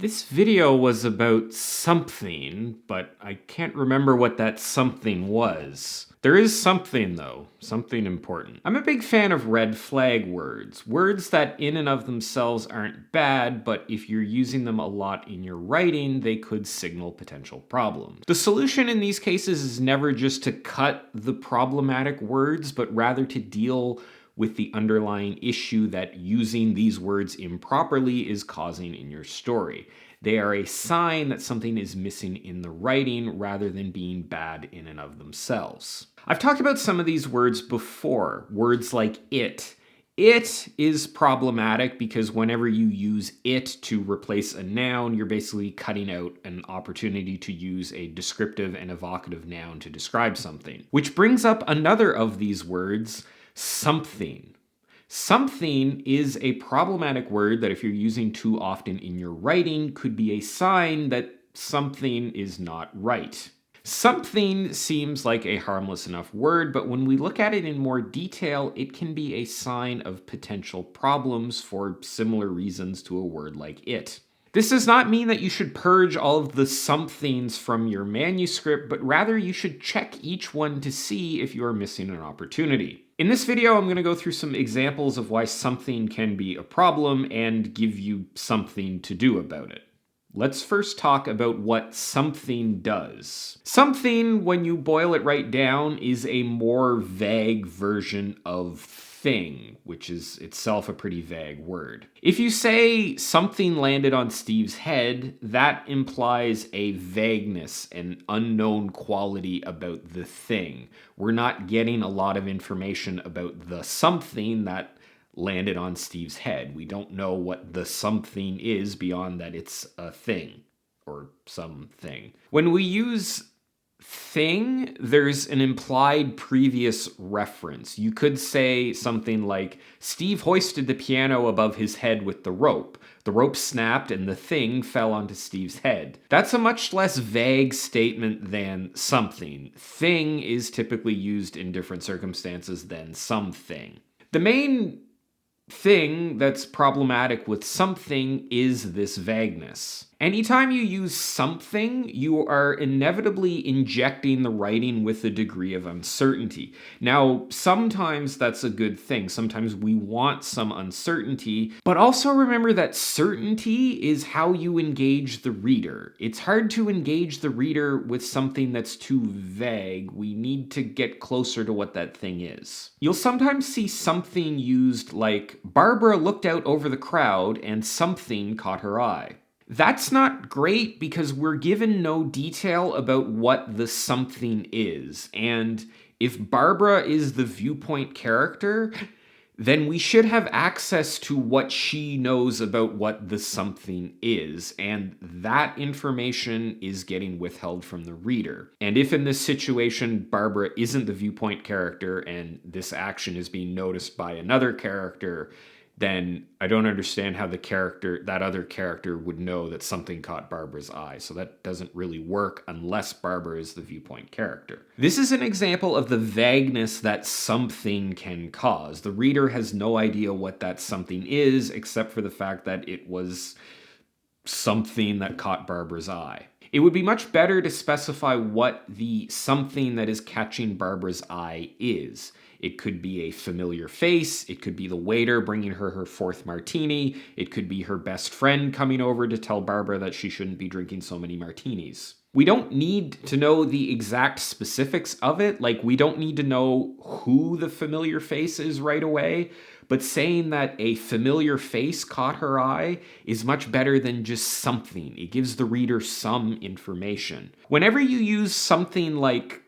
This video was about something, but I can't remember what that something was. There is something though, something important. I'm a big fan of red flag words. Words that in and of themselves aren't bad, but if you're using them a lot in your writing, they could signal potential problems. The solution in these cases is never just to cut the problematic words, but rather to deal with the underlying issue that using these words improperly is causing in your story. They are a sign that something is missing in the writing rather than being bad in and of themselves. I've talked about some of these words before. Words like it. It is problematic because whenever you use it to replace a noun, you're basically cutting out an opportunity to use a descriptive and evocative noun to describe something. Which brings up another of these words, something. Something is a problematic word that if you're using too often in your writing could be a sign that something is not right. Something seems like a harmless enough word, but when we look at it in more detail, it can be a sign of potential problems for similar reasons to a word like it. This does not mean that you should purge all of the somethings from your manuscript, but rather you should check each one to see if you are missing an opportunity. In this video, I'm going to go through some examples of why something can be a problem and give you something to do about it. Let's first talk about what something does. Something, when you boil it right down, is a more vague version of thing, which is itself a pretty vague word. If you say something landed on Steve's head, that implies a vagueness, an unknown quality about the thing. We're not getting a lot of information about the something that landed on Steve's head. We don't know what the something is beyond that it's a thing or something. When we use thing, there's an implied previous reference. You could say something like, Steve hoisted the piano above his head with the rope. The rope snapped and the thing fell onto Steve's head. That's a much less vague statement than something. Thing is typically used in different circumstances than something. The main thing that's problematic with something is this vagueness. Anytime you use something, you are inevitably injecting the writing with a degree of uncertainty. Now, sometimes that's a good thing. Sometimes we want some uncertainty, but also remember that certainty is how you engage the reader. It's hard to engage the reader with something that's too vague. We need to get closer to what that thing is. You'll sometimes see something used like, Barbara looked out over the crowd and something caught her eye. That's not great because we're given no detail about what the something is. And if Barbara is the viewpoint character, then we should have access to what she knows about what the something is. And that information is getting withheld from the reader. And if in this situation, Barbara isn't the viewpoint character and this action is being noticed by another character, then I don't understand how that other character would know that something caught Barbara's eye. So that doesn't really work unless Barbara is the viewpoint character. This is an example of the vagueness that something can cause. The reader has no idea what that something is, except for the fact that it was something that caught Barbara's eye. It would be much better to specify what the something that is catching Barbara's eye is. It could be a familiar face, it could be the waiter bringing her fourth martini, it could be her best friend coming over to tell Barbara that she shouldn't be drinking so many martinis. We don't need to know the exact specifics of it, like we don't need to know who the familiar face is right away, but saying that a familiar face caught her eye is much better than just something. It gives the reader some information. Whenever you use something like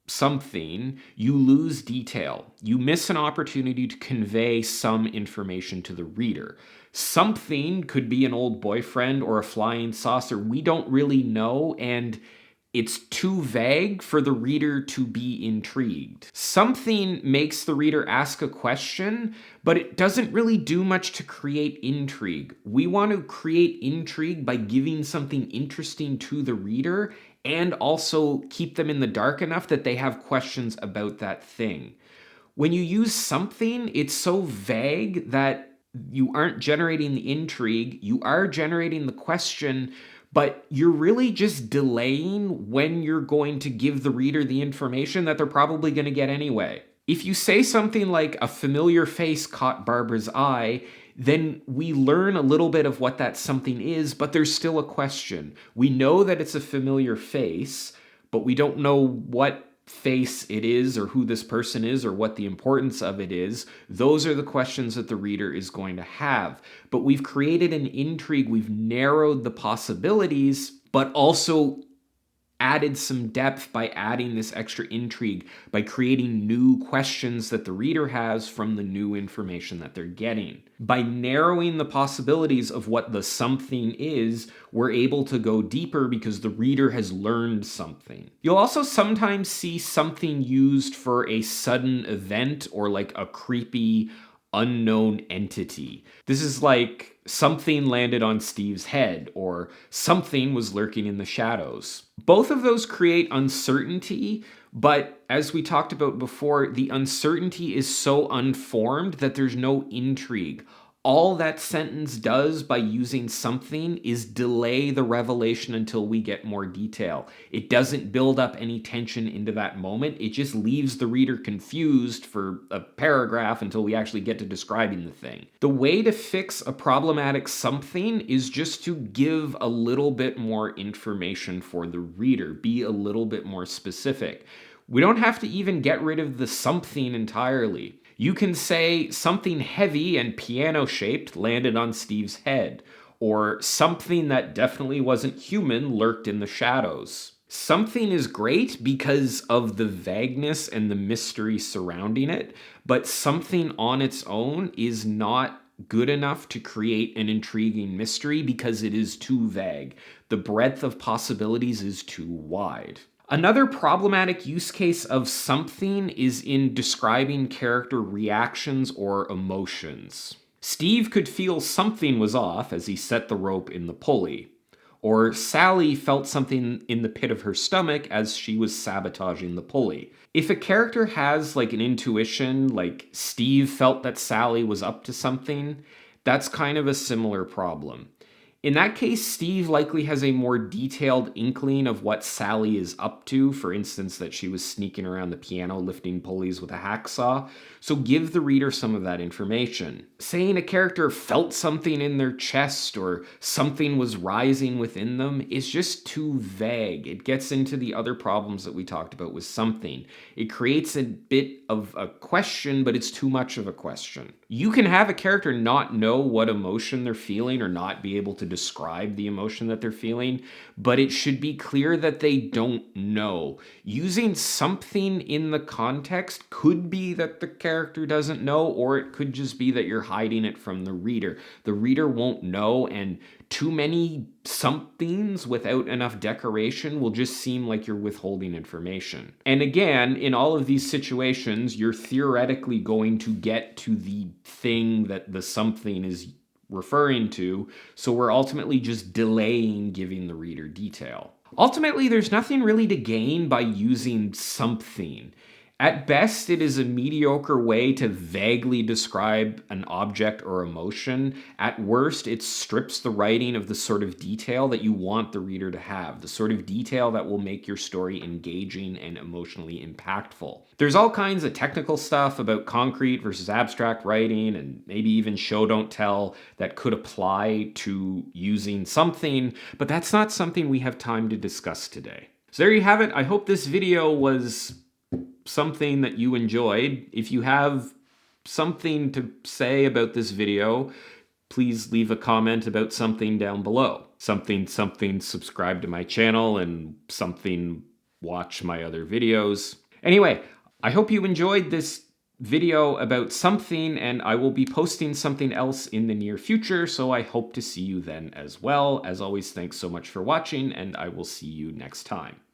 something, you lose detail. You miss an opportunity to convey some information to the reader. Something could be an old boyfriend or a flying saucer. We don't really know, and it's too vague for the reader to be intrigued. Something makes the reader ask a question, but it doesn't really do much to create intrigue. We want to create intrigue by giving something interesting to the reader and also keep them in the dark enough that they have questions about that thing. When you use something, it's so vague that You aren't generating the intrigue, you are generating the question, but you're really just delaying when you're going to give the reader the information that they're probably going to get anyway. If you say something like a familiar face caught Barbara's eye, then we learn a little bit of what that something is, but there's still a question. We know that it's a familiar face, but we don't know what face it is or who this person is or what the importance of it is. Those are the questions that the reader is going to have. But we've created an intrigue, we've narrowed the possibilities, but also added some depth by adding this extra intrigue, by creating new questions that the reader has from the new information that they're getting. By narrowing the possibilities of what the something is, we're able to go deeper because the reader has learned something. You'll also sometimes see something used for a sudden event or like a creepy unknown entity. This is like something landed on Steve's head or something was lurking in the shadows. Both of those create uncertainty, but as we talked about before, the uncertainty is so unformed that there's no intrigue. All that sentence does by using something is delay the revelation until we get more detail. It doesn't build up any tension into that moment. It just leaves the reader confused for a paragraph until we actually get to describing the thing. The way to fix a problematic something is just to give a little bit more information for the reader, be a little bit more specific. We don't have to even get rid of the something entirely. You can say something heavy and piano-shaped landed on Steve's head, or something that definitely wasn't human lurked in the shadows. Something is great because of the vagueness and the mystery surrounding it, but something on its own is not good enough to create an intriguing mystery because it is too vague. The breadth of possibilities is too wide. Another problematic use case of something is in describing character reactions or emotions. Steve could feel something was off as he set the rope in the pulley, or Sally felt something in the pit of her stomach as she was sabotaging the pulley. If a character has like an intuition, like Steve felt that Sally was up to something, that's kind of a similar problem. In that case, Steve likely has a more detailed inkling of what Sally is up to, for instance, that she was sneaking around the piano lifting pulleys with a hacksaw, so give the reader some of that information. Saying a character felt something in their chest or something was rising within them is just too vague. It gets into the other problems that we talked about with something. It creates a bit of a question, but it's too much of a question. You can have a character not know what emotion they're feeling or not be able to describe the emotion that they're feeling, but it should be clear that they don't know. Using something in the context could be that the character doesn't know, or it could just be that you're hiding it from the reader. The reader won't know, and too many somethings without enough decoration will just seem like you're withholding information. And again, in all of these situations, you're theoretically going to get to the thing that the something is referring to, so we're ultimately just delaying giving the reader detail. Ultimately, there's nothing really to gain by using something. At best, it is a mediocre way to vaguely describe an object or emotion. At worst, it strips the writing of the sort of detail that you want the reader to have, the sort of detail that will make your story engaging and emotionally impactful. There's all kinds of technical stuff about concrete versus abstract writing, and maybe even show don't tell, that could apply to using something, but that's not something we have time to discuss today. So there you have it. I hope this video was something that you enjoyed. If you have something to say about this video, please leave a comment about something down below. Something, subscribe to my channel, and something, watch my other videos. Anyway, I hope you enjoyed this video about something, and I will be posting something else in the near future, so I hope to see you then as well. As always, thanks so much for watching, and I will see you next time.